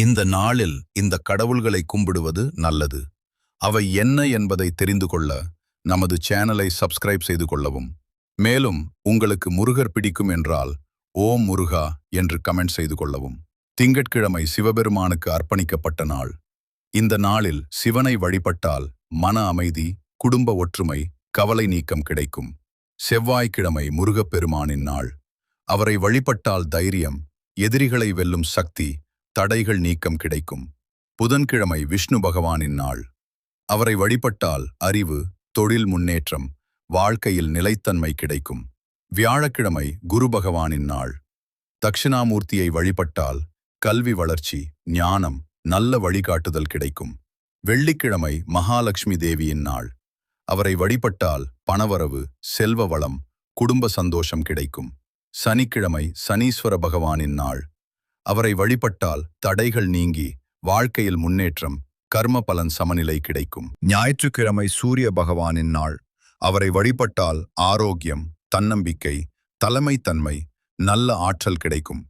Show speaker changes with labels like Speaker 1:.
Speaker 1: இந்த நாளில் இந்த கடவுள்களை கும்பிடுவது நல்லது. அவை என்ன என்பதை தெரிந்து கொள்ள நமது சேனலை சப்ஸ்கிரைப் செய்து கொள்ளவும். மேலும் உங்களுக்கு முருகர் பிடிக்கும் என்றால் ஓம் முருகா என்று கமெண்ட் செய்து கொள்ளவும். திங்கட்கிழமை சிவபெருமானுக்கு அர்ப்பணிக்கப்பட்ட நாள். இந்த நாளில் சிவனை வழிபட்டால் மன அமைதி, குடும்ப ஒற்றுமை, கவலை நீக்கம் கிடைக்கும். செவ்வாய்க்கிழமை முருகப்பெருமானின் நாள். அவரை வழிபட்டால் தைரியம், எதிரிகளை வெல்லும் சக்தி, தடைகள் நீக்கம் கிடைக்கும். புதன்கிழமை விஷ்ணு பகவானின் நாள். அவரை வழிபட்டால் அறிவு, தொழில் முன்னேற்றம், வாழ்க்கையில் நிலைத்தன்மை கிடைக்கும். வியாழக்கிழமை குரு பகவானின் நாள். தட்சிணாமூர்த்தியை வழிபட்டால் கல்வி வளர்ச்சி, ஞானம், நல்ல வழிகாட்டுதல் கிடைக்கும். வெள்ளிக்கிழமை மகாலட்சுமி தேவியின் நாள். அவரை வழிபட்டால் பணவரவு, செல்வ வளம், குடும்ப சந்தோஷம் கிடைக்கும். சனிக்கிழமை சனீஸ்வர பகவானின் நாள். அவரை வழிபட்டால் தடைகள் நீங்கி வாழ்க்கையில் முன்னேற்றம், கர்ம பலன் சமநிலை கிடைக்கும்.
Speaker 2: ஞாயிற்றுக்கிழமை சூரிய பகவானின் நாள். அவரை வழிபட்டால் ஆரோக்கியம், தன்னம்பிக்கை, தலைமைத்தன்மை, நல்ல ஆற்றல் கிடைக்கும்.